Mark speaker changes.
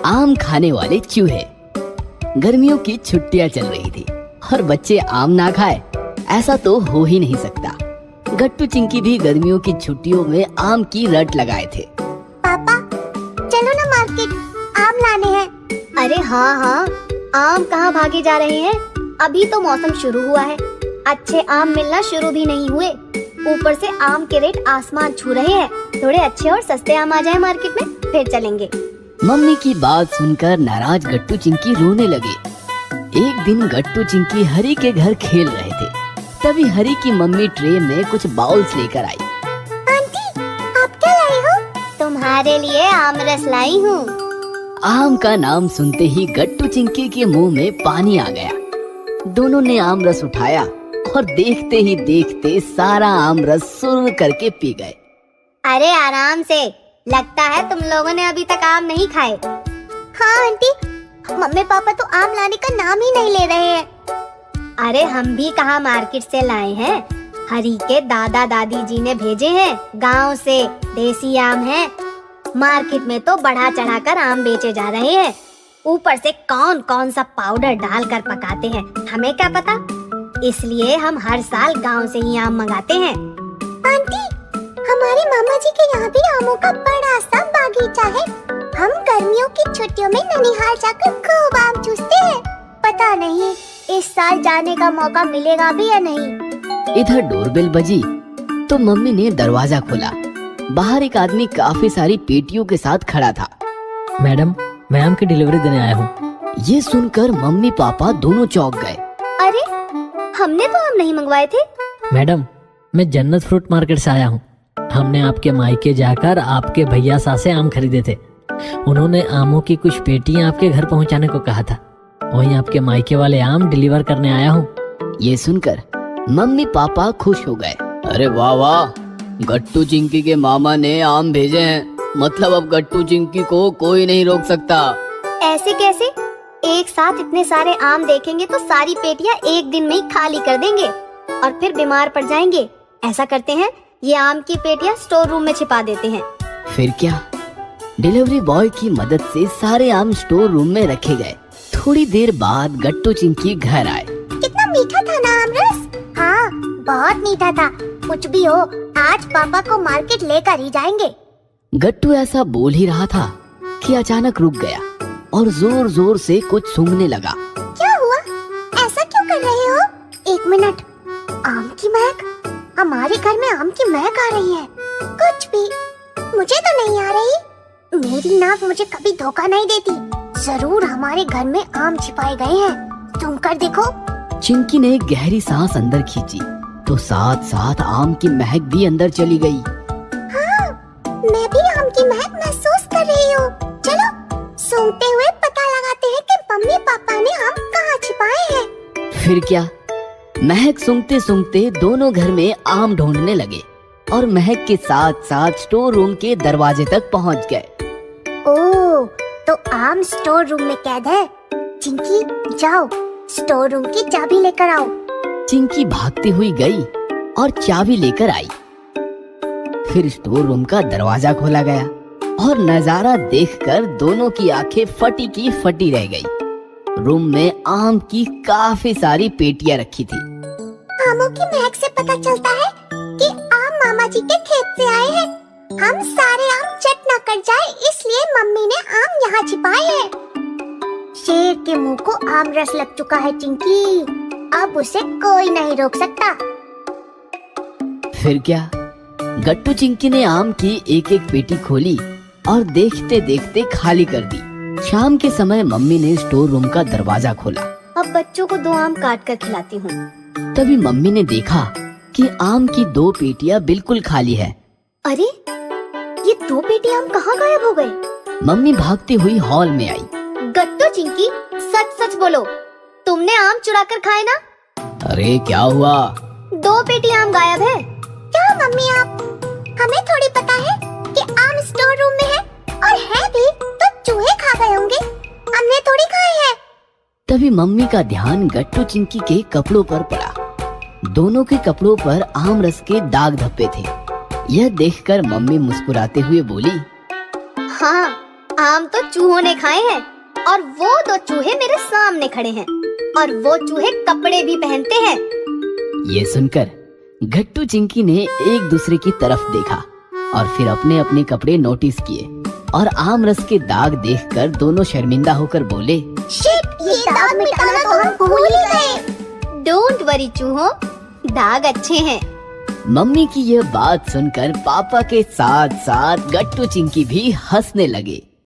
Speaker 1: आम खाने वाले चूहे। गर्मियों की छुट्टियां चल रही थी और बच्चे आम ना खाए ऐसा तो हो ही नहीं सकता। गट्टू चिंकी भी गर्मियों की छुट्टियों में आम की रट लगाए थे।
Speaker 2: पापा चलो ना मार्केट, आम लाने हैं।
Speaker 3: अरे हाँ हाँ, आम कहाँ भागे जा रहे हैं, अभी तो मौसम शुरू हुआ है। अच्छे आम मिलना शुरू भी नहीं हुए, ऊपर से आम के रेट आसमान छू रहे हैं। थोड़े अच्छे और सस्ते आम आ जाए मार्केट में, फिर चलेंगे।
Speaker 1: मम्मी की बात सुनकर नाराज गट्टू चिंकी रोने लगे। एक दिन गट्टू चिंकी हरी के घर खेल रहे थे, तभी हरी की मम्मी ट्रे में कुछ बाउल्स लेकर आई।
Speaker 2: आंटी आप क्या लाई हो?
Speaker 3: तुम्हारे लिए आम रस लाई हूँ।
Speaker 1: आम का नाम सुनते ही गट्टू चिंकी के मुंह में पानी आ गया। दोनों ने आम रस उठाया और देखते ही देखते सारा आम रस सुर करके पी गए।
Speaker 3: अरे आराम से, लगता है तुम लोगों ने अभी तक आम नहीं खाए।
Speaker 2: हाँ आंटी, मम्मी पापा तो आम लाने का नाम ही नहीं ले रहे हैं।
Speaker 3: अरे हम भी कहाँ मार्केट से लाए हैं, हरी के दादा दादी जी ने भेजे हैं गांव से। देसी आम है, मार्केट में तो बढ़ा चढ़ाकर आम बेचे जा रहे हैं। ऊपर से कौन कौन सा पाउडर डालकर पकाते हैं, हमें क्या पता। इसलिए हम हर साल गांव से ही आम मंगाते हैं।
Speaker 2: आंटी हमारे मामा जी के यहाँ भी आमों का बड़ा सा बागीचा है। हम गर्मियों की छुट्टियों में ननिहाल जाकर खूब आम चूसते हैं। पता नहीं इस साल जाने का मौका मिलेगा भी या नहीं।
Speaker 1: इधर डोरबेल बजी तो मम्मी ने दरवाजा खोला। बाहर एक आदमी काफी सारी पेटियों के साथ खड़ा था।
Speaker 4: मैडम, मैं आम की डिलीवरी देने आया हूँ।
Speaker 1: ये सुनकर मम्मी पापा दोनों चौंक गए।
Speaker 3: अरे हमने तो आम नहीं मंगवाए थे।
Speaker 4: मैडम, मैं जन्नत फ्रूट मार्केट से आया हूँ। हमने आपके मायके जाकर आपके भैया से आम खरीदे थे। उन्होंने आमों की कुछ पेटियां आपके घर पहुँचाने को कहा था। वहीं आपके मायके वाले आम डिलीवर करने आया हूँ।
Speaker 1: ये सुनकर मम्मी पापा खुश हो गए। अरे वाह वाह, गट्टू चिंकी के मामा ने आम भेजे हैं, मतलब अब गट्टू चिंकी को कोई नहीं रोक सकता।
Speaker 3: ऐसे कैसे? एक साथ इतने सारे आम देखेंगे तो सारी पेटियां एक दिन में ही खाली कर देंगे और फिर बीमार पड़ जाएंगे। ऐसा करते हैं, ये आम की पेटियां स्टोर रूम में छिपा देते हैं।
Speaker 1: फिर क्या, डिलीवरी बॉय की मदद से सारे आम स्टोर रूम में रखे गए। थोड़ी देर बाद गट्टू चिंकी घर आए।
Speaker 2: कितना मीठा था ना आम रस। हाँ बहुत मीठा था। कुछ भी हो, आज पापा को मार्केट लेकर ही जाएंगे।
Speaker 1: गट्टू ऐसा बोल ही रहा था कि अचानक रुक गया और जोर जोर से कुछ सूंघने लगा।
Speaker 2: क्या हुआ? ऐसा क्यों कर रहे हो? एक मिनट, आम की महक। हमारे घर में आम की महक आ रही है। कुछ भी, मुझे तो नहीं आ रही। मेरी नाक मुझे कभी धोखा नहीं देती। जरूर हमारे घर में आम छिपाए गए हैं। तुम कर देखो।
Speaker 1: चिंकी ने एक गहरी सांस अंदर खींची तो साथ साथ आम की महक भी अंदर चली गई।
Speaker 2: हाँ, मैं भी आम की महक महसूस कर रही हूँ। चलो सूंघते हुए पता लगाते हैं कि मम्मी पापा ने आम कहाँ छिपाए हैं।
Speaker 1: फिर क्या, महक सूंघते सूंघते दोनों घर में आम ढूंढने लगे और महक के साथ साथ स्टोर रूम के दरवाजे तक पहुँच गए।
Speaker 2: ओह, तो आम स्टोर रूम में कैद है। चिंकी जाओ, स्टोर रूम की चाबी लेकर आओ।
Speaker 1: चिंकी भागती हुई गई और चाबी लेकर आई। फिर स्टोर रूम का दरवाजा खोला गया और नजारा देखकर दोनों की आंखें फटी की फटी रह गई। रूम में आम की काफी सारी पेटियां रखी थी।
Speaker 2: आमों की महक से पता चलता है कि आम मामा जी के खेत से आए हैं। हम सारे आम चट न कर जाए, इसलिए मम्मी ने आम यहाँ छिपाए हैं। शेर के मुंह को आम रस लग चुका है चिंकी, अब उसे कोई नहीं रोक सकता।
Speaker 1: फिर क्या, गट्टू चिंकी ने आम की एक एक पेटी खोली और देखते देखते खाली कर दी। शाम के समय मम्मी ने स्टोर रूम का दरवाजा खोला।
Speaker 3: अब बच्चों को 2 आम काट कर खिलाती हूँ।
Speaker 1: तभी मम्मी ने देखा कि आम की 2 पेटियां बिल्कुल खाली है।
Speaker 3: अरे ये 2 पेटी आम कहाँ गायब हो गए?
Speaker 1: मम्मी भागती हुई हॉल में आई।
Speaker 3: गट्टू चिंकी, सच सच बोलो, तुमने आम चुरा कर खाए ना?
Speaker 1: अरे क्या हुआ?
Speaker 3: 2 पेटी आम गायब है।
Speaker 2: क्या मम्मी आप, हमें थोड़ी पता है कि आम स्टोर रूम में है, और है भी तो चूहे खा गए होंगे, हमने थोड़ी खाए हैं।
Speaker 1: तभी मम्मी का ध्यान गट्टू चिंकी के कपड़ों पर पड़ा। दोनों के कपड़ों पर आम रस के दाग धब्बे थे। यह देखकर मम्मी मुस्कुराते हुए बोली,
Speaker 3: हाँ, आम तो चूहों ने खाए हैं और वो 2 चूहे मेरे सामने खड़े हैं और वो चूहे कपड़े भी पहनते हैं।
Speaker 1: ये सुनकर घट्टू चिंकी ने एक दूसरे की तरफ देखा और फिर अपने अपने कपड़े नोटिस किए और आम रस के दाग देखकर दोनों शर्मिंदा होकर बोले,
Speaker 2: शिट, ये दाग मिटाना तो हम भूल ही गए।
Speaker 3: डोंट वरी चूहों, दाग अच्छे हैं।
Speaker 1: मम्मी की यह बात सुनकर पापा के साथ साथ गट्टू चिंकी भी हंसने लगे।